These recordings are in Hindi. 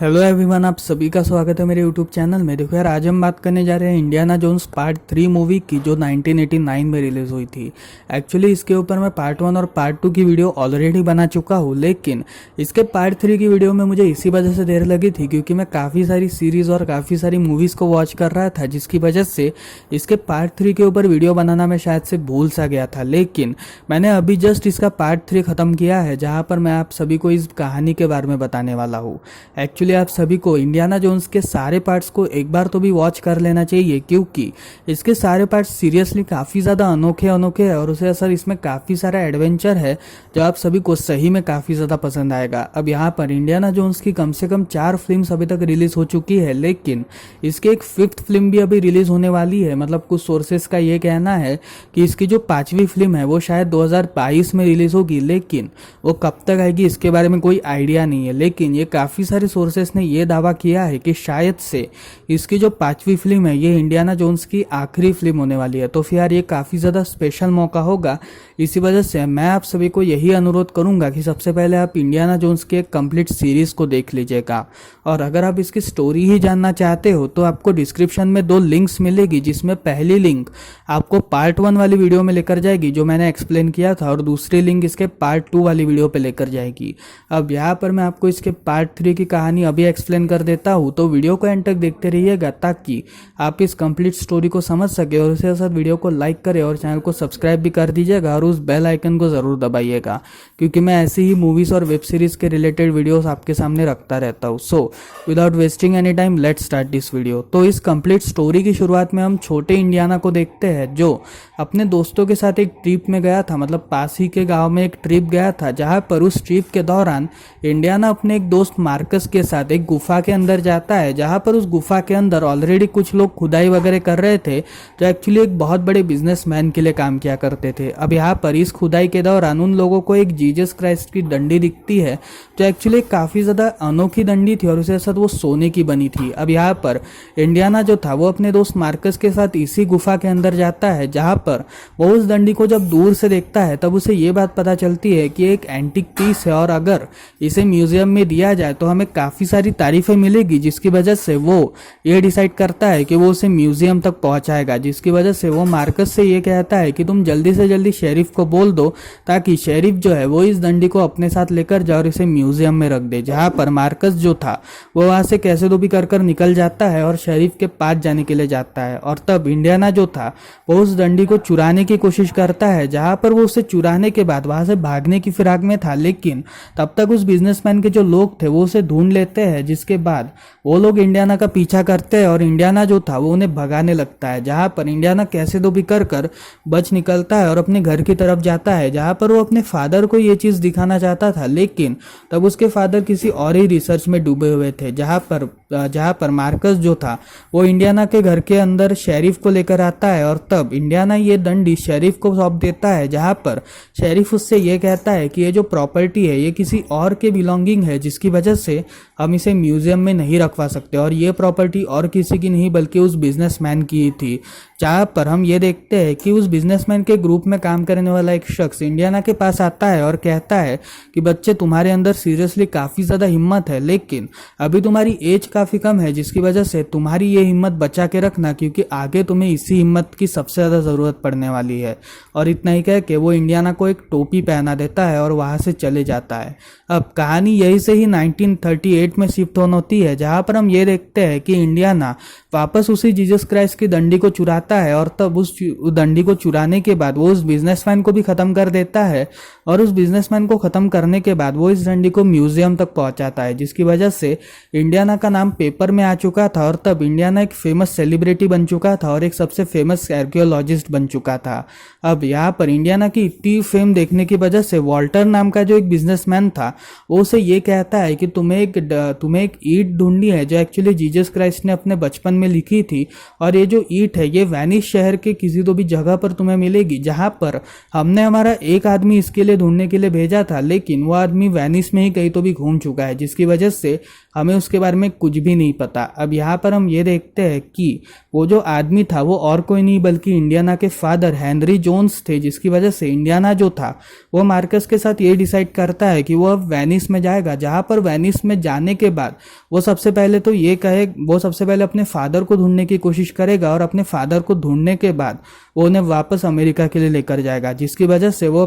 हेलो एवरीवन, आप सभी का स्वागत है मेरे यूट्यूब चैनल में। देखो यार, आज हम बात करने जा रहे हैं इंडियाना जोन्स पार्ट 3 मूवी की, जो 1989 में रिलीज़ हुई थी। एक्चुअली इसके ऊपर मैं पार्ट 1 और पार्ट 2 की वीडियो ऑलरेडी बना चुका हूँ, लेकिन इसके पार्ट 3 की वीडियो में मुझे इसी वजह से देर लगी थी क्योंकि मैं काफ़ी सारी सीरीज़ और काफ़ी सारी मूवीज़ को वॉच कर रहा था, जिसकी वजह से इसके पार्ट 3 के ऊपर वीडियो बनाना मैं शायद से भूल सा गया था। लेकिन मैंने अभी जस्ट इसका पार्ट 3 ख़त्म किया है, जहाँ पर मैं आप सभी को इस कहानी के बारे में बताने वाला हूँ। एक्चुअली आप सभी को इंडियाना जोन्स के सारे पार्ट्स को एक बार तो भी वॉच कर लेना चाहिए, क्योंकि इसके सारे पार्ट्स सीरियसली काफ़ी ज़्यादा अनोखे है और उसे असर इसमें काफ़ी सारा एडवेंचर है जो आप सभी को सही में काफ़ी ज़्यादा पसंद आएगा। अब यहाँ पर इंडियाना जोन्स की कम से कम 4 फिल्म्स अभी तक रिलीज हो चुकी है, लेकिन इसकी एक 5th फिल्म भी अभी रिलीज होने वाली है। मतलब कुछ सोर्सेस का ये कहना है कि इसकी जो 5वीं फिल्म है वो शायद 2022 में रिलीज होगी, लेकिन वो कब तक आएगी इसके बारे में कोई आइडिया नहीं है। लेकिन ये काफ़ी सारे सोर्सेस ने ये दावा किया है कि शायद से इसकी जो 5वीं फिल्म है ये इंडियाना जोन्स की आखिरी फिल्म होने वाली है। तो फिर यार ये काफ़ी ज़्यादा स्पेशल मौका होगा। इसी वजह से मैं आप सभी को यही अनुरोध करूंगा कि सबसे पहले आप इंडियाना जोन्स की एक कंप्लीट सीरीज को देख लीजिएगा, और अगर आप इसकी स्टोरी ही जानना चाहते हो तो आपको डिस्क्रिप्शन में 2 लिंक्स मिलेगी, जिसमें पहली लिंक आपको पार्ट 1 वाली वीडियो में लेकर जाएगी जो मैंने एक्सप्लेन किया था, और दूसरी लिंक इसके पार्ट 2 वाली वीडियो पे लेकर जाएगी। अब यहाँ पर मैं आपको इसके पार्ट 3 की कहानी अभी एक्सप्लेन कर देता हूँ, तो वीडियो को एंड तक देखते रहिएगा ताकि आप इस कंप्लीट स्टोरी को समझ सके। और उसके साथ वीडियो को लाइक करें और चैनल को सब्सक्राइब भी कर दीजिएगा, और उस बेल आइकन को ज़रूर दबाइएगा, क्योंकि मैं ऐसी ही मूवीज़ और वेब सीरीज़ के रिलेटेड वीडियोस आपके सामने रखता रहता हूँ। So without wasting any time let's start this video. तो इस कंप्लीट स्टोरी की शुरुआत में हम छोटे इंडियाना को देखते हैं, जो अपने दोस्तों के साथ एक ट्रिप में गया था। मतलब पास ही के गाँव में एक ट्रिप गया था, जहाँ पर उस ट्रिप के दौरान इंडियाना अपने एक दोस्त मार्कस के साथ एक गुफा के अंदर जाता है, जहाँ पर उस गुफा के अंदर ऑलरेडी कुछ लोग खुदाई वगैरह कर रहे थे, जो एक्चुअली एक बहुत बड़े बिजनेसमैन के लिए काम किया करते थे। अब यहाँ पर इस खुदाई के दौरान उन लोगों को एक जीसस क्राइस्ट की डंडी दिखती है, जो एक्चुअली काफ़ी ज़्यादा अनोखी डंडी थी और उसके साथ वो सोने की बनी थी। अब यहाँ पर इंडियाना जो था वो अपने दोस्त मार्कस के साथ इसी गुफा के अंदर जाता है, जहाँ पर वो उस डंडी को जब दूर से देखता है तब उसे ये बात पता चलती है कि एक एंटिक पीस है, और अगर इसे म्यूजियम में दिया जाए तो हमें काफ़ी सारी तारीफें मिलेगी, जिसकी वजह से वो ये डिसाइड करता है कि वो उसे म्यूजियम तक पहुंचाएगा। जिसकी वजह से वो मार्कस से ये कहता है कि तुम जल्दी से जल्दी शेरिफ को बोल दो, ताकि शेरिफ जो है वो इस डंडी को अपने साथ लेकर जाए और इसे म्यूजियम में रख दे। जहाँ पर मार्कस जो था वो वहाँ से कैसे तो भी कर निकल जाता है और शेरिफ के पास जाने के लिए जाता है, और तब इंडियाना जो था वो उस डंडी को चुराने की कोशिश करता है। जहाँ पर वो उसे चुराने के बाद वहाँ से भागने की फिराक में था, लेकिन तब तक उस बिजनेसमैन के जो लोग थे वो उसे ढूंढ लेते हैं, जिसके बाद वो लोग इंडियाना का पीछा करते हैं और इंडियाना जो था वो उन्हें भगाने लगता है। जहाँ पर इंडियाना कैसे तो भी कर बच निकलता है और अपने घर की तरफ जाता है, जहाँ पर वो अपने फादर को ये चीज़ दिखाना चाहता था, लेकिन तब उसके फादर किसी और ही रिसर्च में डूबे हुए थे। जहाँ पर मार्कस जो था वो इंडियाना के घर के अंदर शेरिफ को लेकर आता है, और तब इंडियाना ये डंडी शेरिफ को सौंप देता है, जहाँ पर शेरिफ उससे ये कहता है कि ये जो प्रॉपर्टी है ये किसी और के बिलोंगिंग है, जिसकी वजह से हम इसे म्यूजियम में नहीं रखवा सकते, और ये प्रॉपर्टी और किसी की नहीं बल्कि उस बिजनेसमैन की ही थी। जहाँ पर हम ये देखते हैं कि उस बिजनेसमैन के ग्रुप में काम करने वाला एक शख्स इंडियाना के पास आता है और कहता है कि बच्चे, तुम्हारे अंदर सीरियसली काफ़ी ज़्यादा हिम्मत है, लेकिन अभी तुम्हारी एज काफ़ी कम है, जिसकी वजह से तुम्हारी ये हिम्मत बचा के रखना, क्योंकि आगे तुम्हें इसी हिम्मत की सबसे ज़्यादा ज़रूरत पड़ने वाली है। और इतना ही कह के वो इंडियाना को एक टोपी पहना देता है और वहाँ से चले जाता है। अब कहानी यही से ही 1938 में शिफ्ट होती है, जहाँ पर हम ये देखते हैं कि इंडियाना वापस उसी जीसस क्राइस्ट की डंडी को चुराता है, और तब उस डंडी को चुराने के बाद वो उस बिजनेसमैन को भी ख़त्म कर देता है, और उस बिजनेसमैन को ख़त्म करने के बाद वो इस डंडी को म्यूजियम तक पहुंचाता है, जिसकी वजह से इंडियाना का नाम पेपर में आ चुका था, और तब इंडियाना एक फेमस सेलिब्रिटी बन चुका था और एक सबसे फेमस आर्कियोलॉजिस्ट बन चुका था। अब यहाँ पर इंडियाना की इतनी फेम देखने की वजह से वॉल्टर नाम का जो एक बिजनेसमैन था वो उसे ये कहता है कि तुम्हें एक ईंट ढूंढनी है, जो एक्चुअली जीसस क्राइस्ट ने अपने बचपन में लिखी थी, और ये जो ईंट है ये वेनिस शहर के किसी तो भी जगह पर तुम्हें मिलेगी, जहाँ पर हमने हमारा एक आदमी इसके लिए ढूंढने के लिए भेजा था, लेकिन वो आदमी वेनिस में ही कहीं तो भी घूम चुका है, जिसकी वजह से हमें उसके बारे में कुछ भी नहीं पता। अब यहाँ पर हम ये देखते हैं कि वो जो आदमी था वो और कोई नहीं बल्कि इंडियाना के फादर हेनरी जोन्स थे, जिसकी वजह से इंडियाना जो था वो मार्कस के साथ ये डिसाइड करता है कि वो अब वेनिस में जाएगा, जहाँ पर वेनिस में जाने के बाद वो सबसे पहले तो ये कहे, वो सबसे पहले अपने फादर को ढूंढने की कोशिश करेगा और अपने फादर को ढूंढने के बाद वो उन्हें वापस अमेरिका के लिए लेकर जाएगा, जिसकी वजह से वो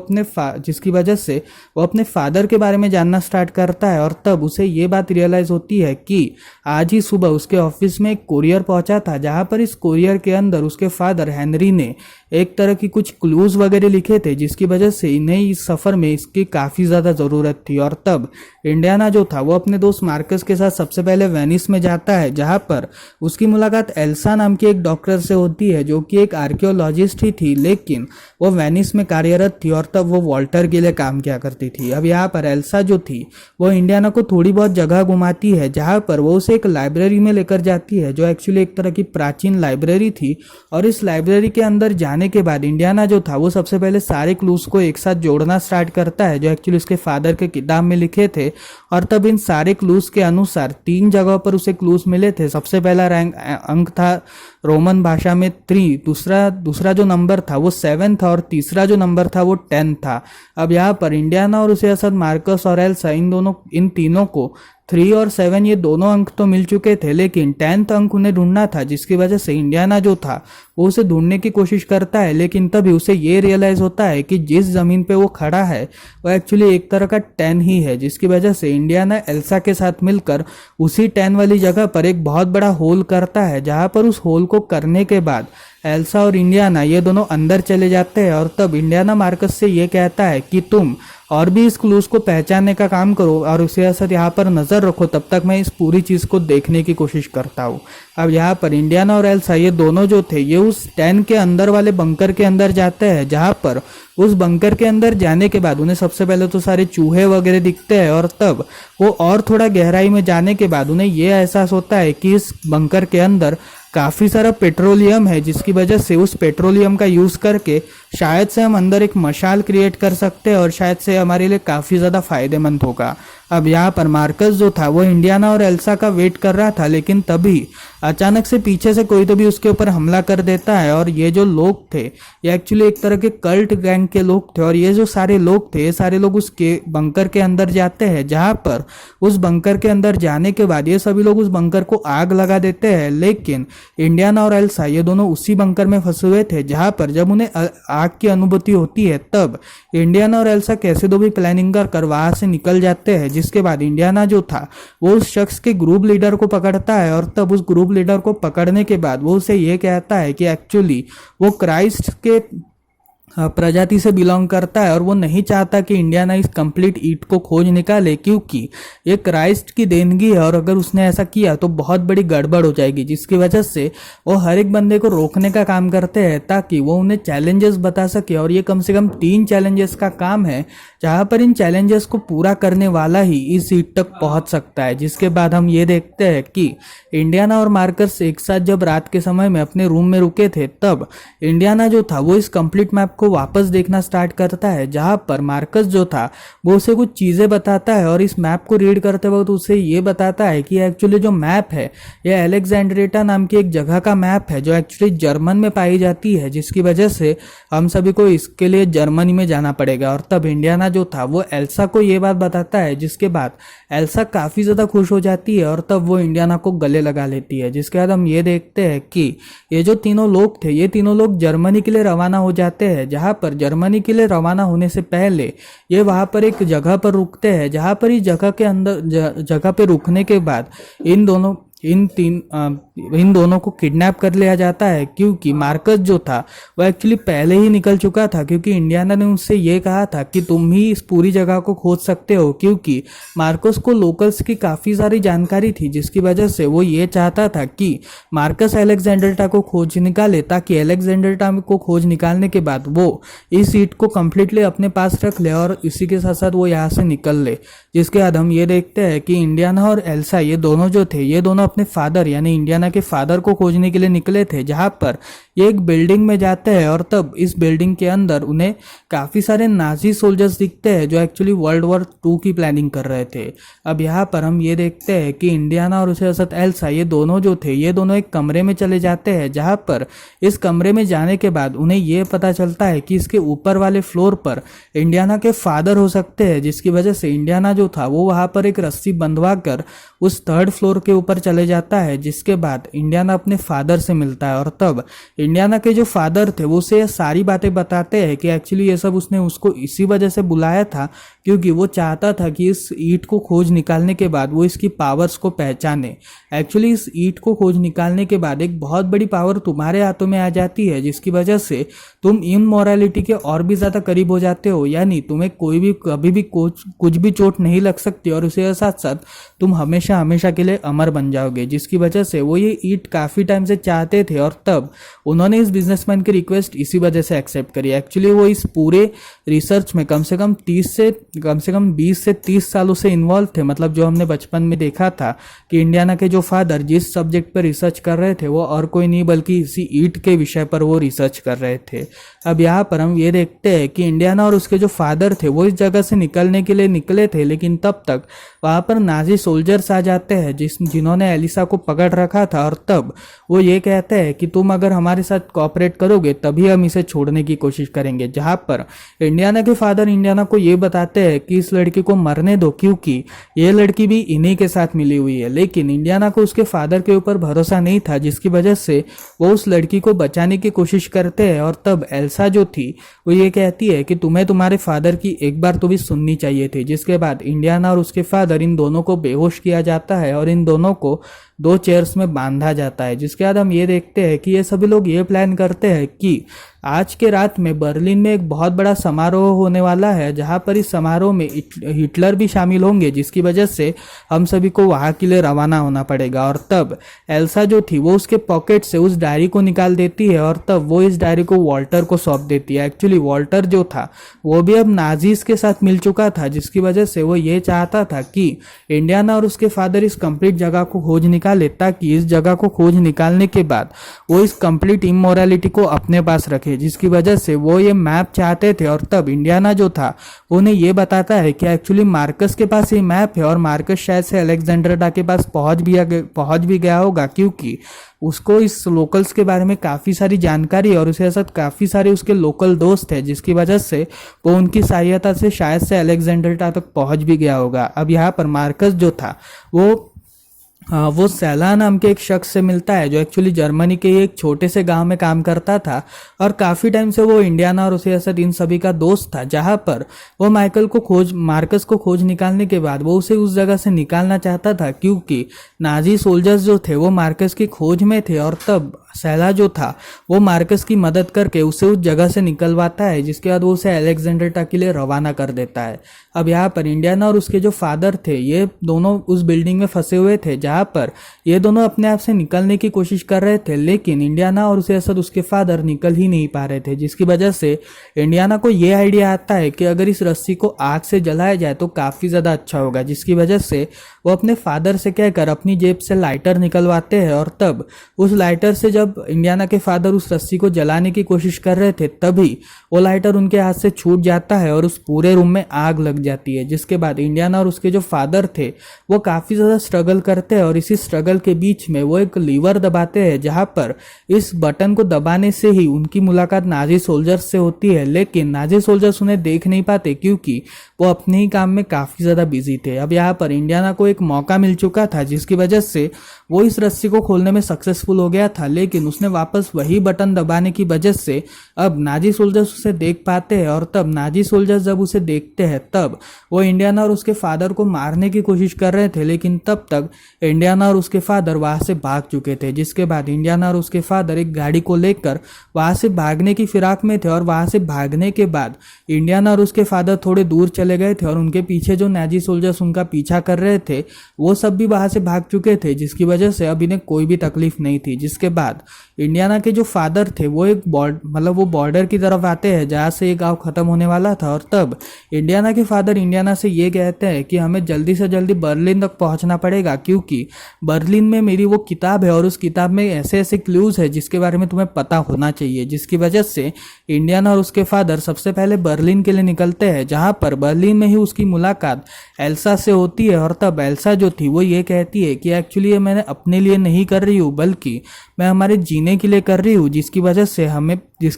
अपने फादर के बारे में जानना स्टार्ट करता है। और तब उसे ये बात रियलाइज होती है कि आज ही सुबह उसके ऑफिस में एक कोरियर पहुंचा था, जहां पर इस कोरियर के अंदर उसके फादर हेनरी ने एक तरह की कुछ क्लूज वगैरह लिखे थे, जिसकी वजह से इन्हें इस सफर में इसकी काफी ज्यादा जरूरत थी। और तब इंडियाना जो था वो अपने दोस्त मार्कस के साथ सबसे पहले वेनिस में जाता है, जहां पर उसकी मुलाकात एल्सा नाम की एक डॉक्टर से होती है, जो कि एक आर्कियोलॉजिस्ट ही थी, लेकिन वो वेनिस में कार्यरत थी और तब वो वॉल्टर के लिए काम किया करती थी। अब यहाँ पर एल्सा जो थी वो इंडियाना को थोड़ी बहुत जगह घुमाती है, जहां पर वो उसे एक लाइब्रेरी में लेकर जाती है, जो एक्चुअली एक तरह की प्राचीन लाइब्रेरी थी। और इस लाइब्रेरी के अंदर जाने के बाद इंडियाना जो था वो सबसे पहले सारे क्लूज को एक साथ जोड़ना स्टार्ट करता है, जो एक्चुअली उसके फादर के किताब में लिखे थे। और तब इन सारे क्लूज के अनुसार 3 जगहों पर उसे क्लूज मिले थे। सबसे पहला अंक था रोमन भाषा में 3, दूसरा जो नंबर था वो 7 था और तीसरा जो नंबर था वो 10 था। अब यहाँ पर इंडियाना और उसे असद मार्कस और एल्सा इन तीनों को 3 और 7 ये दोनों अंक तो मिल चुके थे, लेकिन 10th अंक उन्हें ढूंढना था, जिसकी वजह से इंडियाना जो था वो उसे ढूंढने की कोशिश करता है। लेकिन तभी उसे ये रियलाइज होता है कि जिस जमीन पे वो खड़ा है वो एक्चुअली एक तरह का 10 ही है, जिसकी वजह से इंडियाना एल्सा के साथ मिलकर उसी 10 वाली जगह पर एक बहुत बड़ा होल करता है, जहां पर उस होल को करने के बाद एल्सा और इंडियाना ये दोनों अंदर चले जाते हैं। और तब इंडियाना मार्कस से ये कहता है कि तुम और भी इस क्लूज को पहचानने का काम करो और उसे असर यहाँ पर नजर रखो, तब तक मैं इस पूरी चीज को देखने की कोशिश करता हूँ। अब यहाँ पर इंडियाना और एल्सा ये दोनों जो थे ये उस 10 के अंदर वाले बंकर के अंदर जाते हैं, जहाँ पर उस बंकर के अंदर जाने के बाद उन्हें सबसे पहले तो सारे चूहे वगैरह दिखते हैं। और तब वो और थोड़ा गहराई में जाने के बाद उन्हें ये एहसास होता है कि इस बंकर के अंदर काफी सारा पेट्रोलियम है, जिसकी वजह से उस पेट्रोलियम का यूज करके शायद से हम अंदर एक मशाल क्रिएट कर सकते हैं और शायद से हमारे लिए काफी ज्यादा फायदेमंद होगा। अब यहाँ पर मार्कस जो था वो इंडियाना और एल्सा का वेट कर रहा था, लेकिन तभी अचानक से पीछे से कोई तो भी उसके ऊपर हमला कर देता है। और ये जो लोग थे ये एक्चुअली एक तरह के कल्ट गैंग के लोग थे, और ये जो सारे लोग थे ये सारे लोग उसके बंकर के अंदर जाते हैं, जहाँ पर उस बंकर के अंदर जाने के बाद ये सभी लोग उस बंकर को आग लगा देते हैं। लेकिन इंडियाना और एल्सा ये दोनों उसी बंकर में फंसे हुए थे, जहाँ पर जब उन्हें आग की अनुभूति होती है तब इंडियाना और एल्सा कैसे दो भी प्लानिंग कर वहां से निकल जाते हैं। जिसके बाद इंडियाना जो था वो उस शख्स के ग्रुप लीडर को पकड़ता है, और तब उस ग्रुप लीडर को पकड़ने के बाद वो उसे ये कहता है कि एक्चुअली वो क्राइस्ट के प्रजाति से बिलोंग करता है और वो नहीं चाहता कि इंडियाना इस कंप्लीट ईट को खोज निकाले, क्योंकि ये क्राइस्ट की देनगी है और अगर उसने ऐसा किया तो बहुत बड़ी गड़बड़ हो जाएगी। जिसकी वजह से वो हर एक बंदे को रोकने का काम करते हैं ताकि वो उन्हें चैलेंजेस बता सके, और ये कम से कम 3 चैलेंजेस का काम है, जहां पर इन चैलेंजेस को पूरा करने वाला ही इस ईट तक पहुंच सकता है। जिसके बाद हम ये देखते हैं कि इंडियाना और मार्कस एक साथ जब रात के समय में अपने रूम में रुके थे, तब इंडियाना जो था वो इस कंप्लीट मैप को वापस देखना स्टार्ट करता है, जहां पर मार्कस जो था वो उसे कुछ चीजें बताता है, और इस मैप को रीड करते वक्त उसे ये बताता है कि एक्चुअली जो मैप है ये अलेक्जेंड्रिया नाम की एक जगह का मैप है, जो एक्चुअली जर्मन में पाई जाती है, जिसकी वजह से हम सभी को इसके लिए जर्मनी में जाना पड़ेगा। और तब इंडियाना जो था वो एल्सा को ये बात बताता है, जिसके बाद एल्सा काफी ज्यादा खुश हो जाती है और तब वो इंडियाना को गले लगा लेती है। जिसके बाद हम ये देखते हैं कि ये जो तीनों लोग थे ये तीनों लोग जर्मनी के लिए रवाना हो जाते हैं, जहां पर जर्मनी के लिए रवाना होने से पहले ये वहां पर एक जगह पर रुकते हैं, जहां पर इस जगह के अंदर जगह पे रुकने के बाद इन दोनों को किडनैप कर लिया जाता है, क्योंकि मार्कस जो था वो एक्चुअली पहले ही निकल चुका था, क्योंकि इंडियाना ने उससे ये कहा था कि तुम ही इस पूरी जगह को खोज सकते हो, क्योंकि मार्कस को लोकल्स की काफी सारी जानकारी थी, जिसकी वजह से वो ये चाहता था कि मार्कस अलेक्जेंड्रिया को खोज निकाले, ताकि अलेक्जेंड्रिया को खोज निकालने के बाद वो इस सीट को कम्प्लीटली अपने पास रख ले और इसी के साथ साथ वो यहाँ से निकल ले। जिसके बाद हम ये देखते हैं कि इंडियाना और एल्सा ये दोनों जो थे ये दोनों अपने फादर यानी इंडियाना के फादर को खोजने के लिए निकले थे, जहां पर ये एक बिल्डिंग में जाते हैं और तब इस बिल्डिंग के अंदर उन्हें काफ़ी सारे नाजी सोल्जर्स दिखते हैं जो एक्चुअली वर्ल्ड वॉर 2 की प्लानिंग कर रहे थे। अब यहाँ पर हम ये देखते हैं कि इंडियाना और उसके साथ एल्सा ये दोनों जो थे ये दोनों एक कमरे में चले जाते हैं, जहाँ पर इस कमरे में जाने के बाद उन्हें ये पता चलता है कि इसके ऊपर वाले फ्लोर पर इंडियाना के फादर हो सकते हैं, जिसकी वजह से इंडियाना जो था वो वहाँ पर एक रस्सी बंधवा कर उस 3rd फ्लोर के ऊपर चले जाता है। जिसके बाद इंडियाना अपने फादर से मिलता है और तब इंडियाना के जो फादर थे वो उसे सारी बातें बताते हैं कि एक्चुअली ये सब उसने उसको इसी वजह से बुलाया था क्योंकि वो चाहता था कि इस ईंट को खोज निकालने के बाद वो इसकी पावर्स को पहचाने। एक्चुअली इस ईंट को खोज निकालने के बाद एक बहुत बड़ी पावर तुम्हारे हाथों में आ जाती है, जिसकी वजह से तुम इमोरलिटी के और भी ज़्यादा करीब हो जाते हो, यानी तुम्हें कोई भी कभी भी कुछ भी चोट नहीं लग सकती और उसके साथ साथ तुम हमेशा हमेशा के लिए अमर बन जाओगे। जिसकी वजह से वो ये ईंट काफ़ी टाइम से चाहते थे और तब उन्होंने इस बिजनेसमैन की रिक्वेस्ट इसी वजह से एक्सेप्ट करी। एक्चुअली वो इस पूरे रिसर्च में कम से कम 20 से 30 सालों से इन्वॉल्व थे। मतलब जो हमने बचपन में देखा था कि इंडियाना के जो फादर जिस सब्जेक्ट पर रिसर्च कर रहे थे वो और कोई नहीं बल्कि इसी ईंट के विषय पर वो रिसर्च कर रहे थे। अब यहाँ पर हम ये देखते हैं कि इंडियाना और उसके जो फादर थे वो इस जगह से निकलने के लिए निकले थे, लेकिन तब तक वहाँ पर नाजी सोल्जर्स आ जाते हैं जिन्होंने एलिसा को पकड़ रखा था और तब वो ये कहते हैं कि तुम अगर हमारे साथ कोऑपरेट करोगे तभी हम इसे छोड़ने की कोशिश करेंगे। जहाँ पर इंडियाना के फादर इंडियाना को ये बताते हैं कि इस लड़की को मरने दो क्योंकि ये लड़की भी इन्हीं के साथ मिली हुई है, लेकिन इंडियाना को उसके फादर के ऊपर भरोसा नहीं था, जिसकी वजह से वो उस लड़की को बचाने की कोशिश करते हैं। और तब एल्सा जो थी वो ये कहती है कि तुम्हें तुम्हारे फादर की एक बार तो भी सुननी चाहिए थी। जिसके बाद इंडियाना और उसके फादर इन दोनों को बेहोश किया जाता है और इन दोनों को 2 चेयर्स में बांधा जाता है। जिसके बाद हम ये देखते हैं कि ये सभी लोग ये प्लान करते हैं कि आज के रात में बर्लिन में एक बहुत बड़ा समारोह होने वाला है, जहां पर इस समारोह में हिटलर भी शामिल होंगे, जिसकी वजह से हम सभी को वहां के लिए रवाना होना पड़ेगा। और तब एल्सा जो थी वो उसके पॉकेट से उस डायरी को निकाल देती है और तब वो इस डायरी को वॉल्टर को सौंप देती है। एक्चुअली वॉल्टर जो था वो भी अब नाजीज के साथ मिल चुका था, जिसकी वजह से वो ये चाहता था कि इंडियाना और उसके फादर इस कंप्लीट जगह को खोज निकाले, ताकि इस जगह को खोज निकालने के बाद वो इस कंप्लीट इमोरलिटी को अपने पास रखे, जिसकी वजह से वो ये मैप चाहते थे। और तब इंडियाना जो था वो उन्हें ये बताता है कि एक्चुअली मार्कस के पास ये मैप है और मार्कस शायद से अलेक्जेंड्रा के पास पहुंच भी गया होगा, क्योंकि उसको इस लोकल्स के बारे में काफ़ी सारी जानकारी और उसके साथ काफ़ी सारे उसके लोकल दोस्त हैं, जिसकी वजह से वो उनकी सहायता से शायद से अलेक्जेंड्रा तक पहुंच भी गया होगा। अब यहाँ पर मार्कस जो था वो सैला नाम के एक शख्स से मिलता है जो एक्चुअली जर्मनी के एक छोटे से गांव में काम करता था और काफ़ी टाइम से वो इंडियाना और उसके साथ इन सभी का दोस्त था। जहां पर वो मार्कस को खोज निकालने के बाद वो उसे उस जगह से निकालना चाहता था, क्योंकि नाजी सोल्जर्स जो थे वो मार्कस की खोज में थे। और तब सैला जो था वो मार्कस की मदद करके उसे उस जगह से निकलवाता है, जिसके बाद वो उसे अलेक्जेंड्रा के लिए रवाना कर देता है। अब यहाँ पर इंडियाना और उसके जो फादर थे ये दोनों उस बिल्डिंग में फंसे हुए थे, जहाँ पर ये दोनों अपने आप से निकलने की कोशिश कर रहे थे, लेकिन इंडियाना और उसके साथ उसके फादर निकल ही नहीं पा रहे थे। जिसकी वजह से इंडियाना को ये आइडिया आता है कि अगर इस रस्सी को आग से जलाया जाए तो काफ़ी ज़्यादा अच्छा होगा, जिसकी वजह से वो अपने फादर से कहकर अपनी जेब से लाइटर निकलवाते हैं। और तब उस लाइटर से जब इंडियाना के फादर उस रस्सी को जलाने की कोशिश कर रहे थे तभी वो लाइटर उनके हाथ से छूट जाता है और उस पूरे रूम में आग लग जाती है। जिसके बाद इंडियाना और उसके जो फादर थे वो काफ़ी ज़्यादा स्ट्रगल करते हैं और इसी स्ट्रगल के बीच में वो एक लीवर दबाते हैं, जहाँ पर इस बटन को दबाने से ही उनकी मुलाकात नाजी सोल्जर्स से होती है। लेकिन नाजी सोल्जर्स उन्हें देख नहीं पाते क्योंकि वो अपने ही काम में काफ़ी ज़्यादा बिजी थे। अब यहाँ पर इंडियाना को एक मौका मिल चुका था, जिसकी वजह से वो इस रस्सी को खोलने में सक्सेसफुल हो गया था, लेकिन उसने वापस वही बटन दबाने की वजह से अब नाजी सोल्जर्स उसे देख पाते हैं। और तब नाजी सोल्जर्स जब उसे देखते हैं तब वो इंडियाना और उसके फादर को मारने की कोशिश कर रहे थे, लेकिन तब तक इंडियाना और उसके फादर वहाँ से भाग चुके थे। जिसके बाद इंडियाना और उसके फादर एक गाड़ी को लेकर वहाँ से भागने की फिराक में थे और वहाँ से भागने के बाद इंडियाना और उसके फादर थोड़े दूर चले गए थे और उनके पीछे जो नाजी सोल्जर्स उनका पीछा कर रहे थे वो सब भी वहाँ से भाग चुके थे, जिसकी वजह से अब इन्हें कोई भी तकलीफ नहीं थी। जिसके बाद इंडियाना के जो फादर थे वो एक वो बॉर्डर की तरफ आते हैं जहाँ से ये गांव खत्म होने वाला था। और तब इंडियाना के फादर इंडियाना से ये कहते हैं कि हमें जल्दी से जल्दी बर्लिन तक पहुंचना पड़ेगा, क्योंकि कि बर्लिन में मेरी वो किताब है और उस किताब में ऐसे ऐसे क्लूज है जिसके बारे में तुम्हें पता होना चाहिए, जिसकी वजह से इंडियाना और उसके फादर सबसे पहले बर्लिन के लिए निकलते हैं, जहां पर बर्लिन में ही उसकी मुलाकात एल्सा से होती है। और तब एल्सा जो थी वो ये कहती है कि एक्चुअली ये मैंने अपने लिए नहीं कर रही हूँ, बल्कि मैं हमारे जीने के लिए कर रही हूँ, जिसकी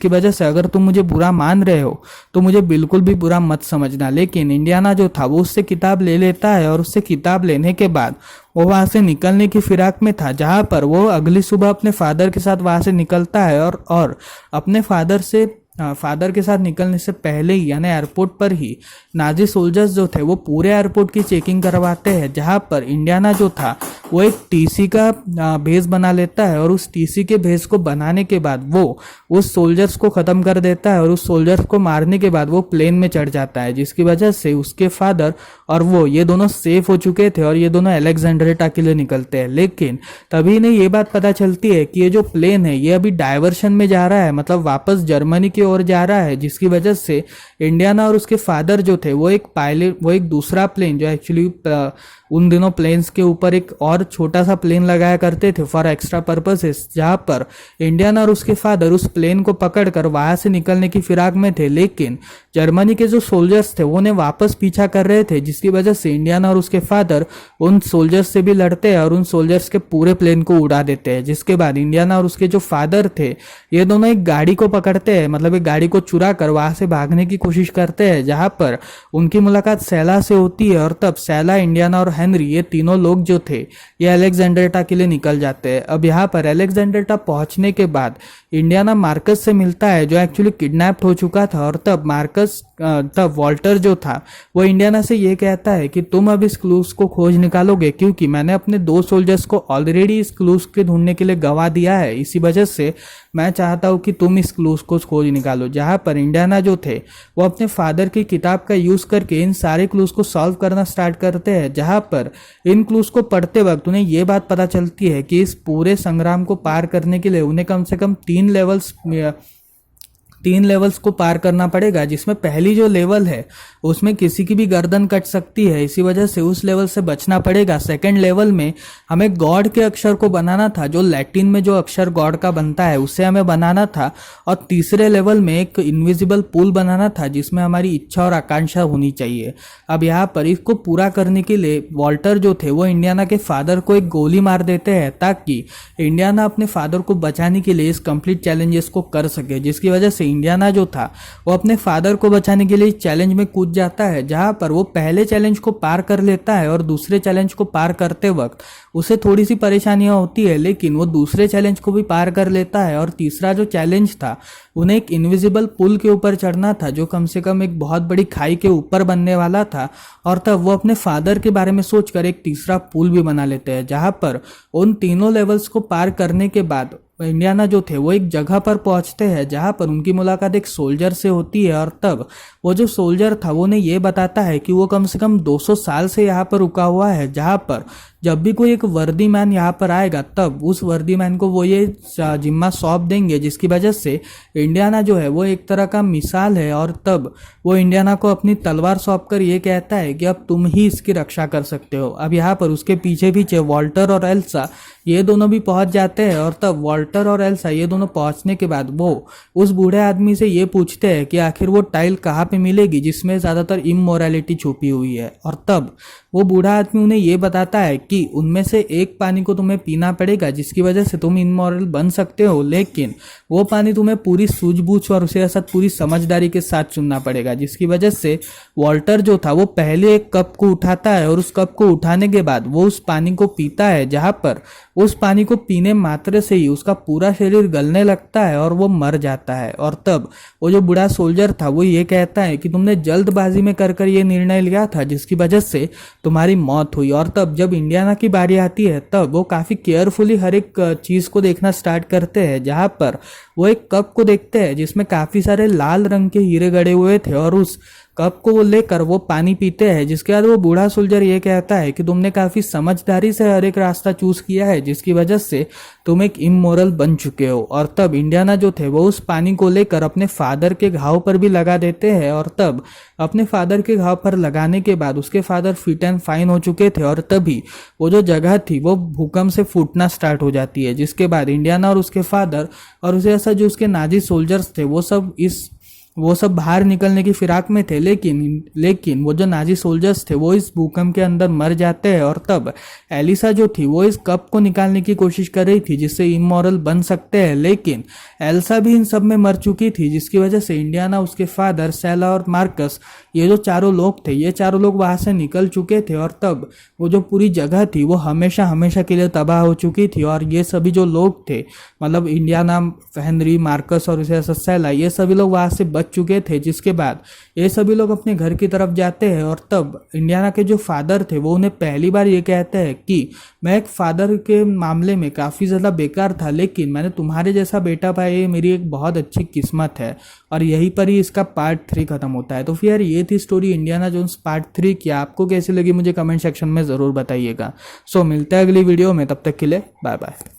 वजह से अगर तुम मुझे बुरा मान रहे हो तो मुझे बिल्कुल भी बुरा मत समझना। लेकिन इंडियाना जो था वो उससे किताब ले लेता है और उससे किताब लेने के बाद वो वहां से निकलने की फिराक में था, जहां पर वो अगली सुबह अपने फादर के साथ वहां से निकलता है और अपने फादर के साथ निकलने से पहले ही यानी एयरपोर्ट पर ही नाजी सोल्जर्स जो थे वो पूरे एयरपोर्ट की चेकिंग करवाते हैं, जहां पर इंडियाना जो था वो एक टीसी का भेस बना लेता है और उस टीसी के भेस को बनाने के बाद वो उस सोल्जर्स को ख़त्म कर देता है और उस सोल्जर्स को मारने के बाद वो प्लेन में चढ़ जाता है, जिसकी वजह से उसके फादर और वो ये दोनों सेफ हो चुके थे और ये दोनों अलेक्जेंड्रिया के लिए निकलते हैं। लेकिन तभी इन्हें ये बात पता चलती है कि ये जो प्लेन है ये अभी डाइवर्शन में जा रहा है, मतलब वापस जर्मनी की ओर जा रहा है, जिसकी वजह से इंडियाना और उसके फादर जो थे वो एक दूसरा प्लेन जो एक्चुअली उन दिनों प्लेन्स के ऊपर एक और छोटा सा प्लेन लगाया करते थे फॉर एक्स्ट्रा पर्पसेस, जहां पर इंडियाना और उसके फादर उस प्लेन को पकड़कर वहां से निकलने की फिराक में थे। लेकिन जर्मनी के जो सोल्जर्स थे वो उन्हें वापस पीछा कर रहे थे, जिसकी वजह से इंडियाना और उसके फादर उन सोल्जर्स से भी लड़ते हैं और उन सोल्जर्स के पूरे प्लेन को उड़ा देते हैं। जिसके बाद इंडियाना और उसके जो फादर थे ये दोनों एक गाड़ी को पकड़ते हैं, मतलब एक गाड़ी को चुरा कर वहां से भागने की कोशिश करते हैं, जहां पर उनकी मुलाकात सैला से होती है। और तब सैला, इंडियाना और हेनरी ये तीनों लोग जो थे ये अलेक्जेंड्रिया के लिए निकल जाते हैं। अब यहाँ पर अलेक्जेंड्रिया पहुंचने के बाद इंडियाना मार्कस से मिलता है जो एक्चुअली किडनैप्ड हो चुका था। और तब वॉल्टर जो था वो इंडियाना से ये कहता है कि तुम अब इस क्लूज को खोज निकालोगे, क्योंकि मैंने अपने 2 सोल्जर्स को ऑलरेडी इस क्लूज के ढूंढने के लिए गवा दिया है, इसी वजह से मैं चाहता हूँ कि तुम इस क्लूज को खोज निकालो। जहाँ पर इंडियाना जो थे वो अपने फादर की किताब का यूज करके इन सारे क्लूज को सॉल्व करना स्टार्ट करते हैं, जहाँ पर इन क्लूज को पढ़ते वक्त उन्हें ये बात पता चलती है कि इस पूरे संग्राम को पार करने के लिए उन्हें कम से कम 3 लेवल्स को पार करना पड़ेगा, जिसमें पहली जो लेवल है उसमें किसी की भी गर्दन कट सकती है, इसी वजह से उस लेवल से बचना पड़ेगा। सेकंड लेवल में हमें गॉड के अक्षर को बनाना था, जो लैटिन में जो अक्षर गॉड का बनता है उसे हमें बनाना था। और तीसरे लेवल में एक इनविजिबल पुल बनाना था जिसमें हमारी इच्छा और आकांक्षा होनी चाहिए। अब यहाँ पर इसको पूरा करने के लिए वॉल्टर जो थे वो इंडियाना के फादर को एक गोली मार देते हैं, ताकि इंडियाना अपने फादर को बचाने के लिए इस कंप्लीट चैलेंजेस को कर सके, जिसकी वजह से इंडियाना जो था वो अपने फादर को बचाने के लिए चैलेंज में कूद जाता है, जहां पर वो पहले चैलेंज को पार कर लेता है और दूसरे चैलेंज को पार करते वक्त उसे थोड़ी सी परेशानियां होती है, लेकिन वो दूसरे चैलेंज को भी पार कर लेता है। और तीसरा जो चैलेंज था उन्हें एक इनविजिबल पुल के ऊपर चढ़ना था, जो कम से कम एक बहुत बड़ी खाई के ऊपर बनने वाला था। और तब वो अपने फादर के बारे में सोचकर एक तीसरा पुल भी बना लेते हैं, जहां पर उन तीनों लेवल्स को पार करने के बाद इंडियाना जो थे वो एक जगह पर पहुंचते हैं, जहां पर उनकी मुलाकात एक सोल्जर से होती है। और तब वो जो सोल्जर था वो उन्हें ये बताता है कि वो कम से कम 200 साल से यहाँ पर रुका हुआ है, जहां पर जब भी कोई एक वर्दी मैन यहाँ पर आएगा तब उस वर्दी मैन को वो ये जिम्मा सौंप देंगे, जिसकी वजह से इंडियाना जो है वो एक तरह का मिसाल है। और तब वो इंडियाना को अपनी तलवार सौंप कर ये कहता है कि अब तुम ही इसकी रक्षा कर सकते हो। अब यहाँ पर उसके पीछे पीछे वॉल्टर और एल्सा ये दोनों भी पहुंच जाते हैं। और तब वॉल्टर और एल्सा ये दोनों पहुंचने के बाद वो उस बूढ़े आदमी से ये पूछते हैं कि आखिर वो टाइल कहाँ पे मिलेगी जिसमें ज़्यादातर इमोरलिटी छुपी हुई है। और तब वो बूढ़ा आदमी उन्हें ये बताता है कि उनमें से एक पानी को तुम्हें पीना पड़ेगा, जिसकी वजह से तुम इमोरल बन सकते हो, लेकिन वो पानी तुम्हें पूरी सूझबूझ और उसे साथ पूरी समझदारी के साथ चुनना पड़ेगा। जिसकी वजह से वॉल्टर जो था वो पहले एक कप को उठाता है और उस कप को उठाने के बाद वो उस पानी को पीता है, जहां पर उस पानी को पीने मात्र से ही उसका पूरा शरीर गलने लगता है और वो मर जाता है। और तब वो जो बूढ़ा सोल्जर था वो ये कहता है कि तुमने जल्दबाजी में कर ये निर्णय लिया था, जिसकी वजह से तुम्हारी मौत हुई। और तब जब इंडियाना की बारी आती है तब वो काफी केयरफुली हर एक चीज को देखना स्टार्ट करते हैं, जहां पर वो एक कप को देखते हैं जिसमें काफी सारे लाल रंग के हीरे गड़े हुए थे और उस कप को वो लेकर वो पानी पीते हैं, जिसके बाद वो बूढ़ा सोल्जर ये कहता है कि तुमने काफी समझदारी से हर एक रास्ता चूज किया है, जिसकी वजह से तुम एक इमोरल बन चुके हो। और तब इंडियाना जो थे वो उस पानी को लेकर अपने फादर के घाव पर भी लगा देते हैं, और तब अपने फादर के घाव पर लगाने के बाद उसके फादर फिट एंड फाइन हो चुके थे, और तभी वो जो जगह थी वो भूकंप से फूटना स्टार्ट हो जाती है, जिसके बाद इंडियाना और उसके फादर और उसे ऐसा जो उसके नाजी सोल्जर्स थे वो सब बाहर निकलने की फिराक में थे, लेकिन वो जो नाजी सोल्जर्स थे वो इस भूकंप के अंदर मर जाते हैं। और तब एलिसा जो थी वो इस कप को निकालने की कोशिश कर रही थी जिससे इमोरल बन सकते हैं, लेकिन एल्सा भी इन सब में मर चुकी थी, जिसकी वजह से इंडियाना, उसके फादर, सेला और मार्कस, ये जो चारों लोग थे, ये चारों लोग वहां से निकल चुके थे। और तब वो जो पूरी जगह थी वो हमेशा हमेशा के लिए तबाह हो चुकी थी, और ये सभी जो लोग थे, मतलब इंडियाना, हेनरी, मार्कस और उसे सेला, ये सभी लोग वहां से बच चुके थे। जिसके बाद ये सभी लोग अपने घर की तरफ जाते हैं, और तब इंडियाना के जो फादर थे वो उन्हें पहली बार ये कहते हैं कि मैं एक फादर के मामले में काफ़ी ज़्यादा बेकार था, लेकिन मैंने तुम्हारे जैसा बेटा पाया, ये मेरी एक बहुत अच्छी किस्मत है। और यहीं पर ही इसका पार्ट 3 खत्म होता है। तो फिर यार ये थी स्टोरी इंडियाना जोन्स पार्ट 3 की। आपको कैसी लगी मुझे कमेंट सेक्शन में ज़रूर बताइएगा। सो मिलते हैं अगली वीडियो में, तब तक के लिए बाय बाय।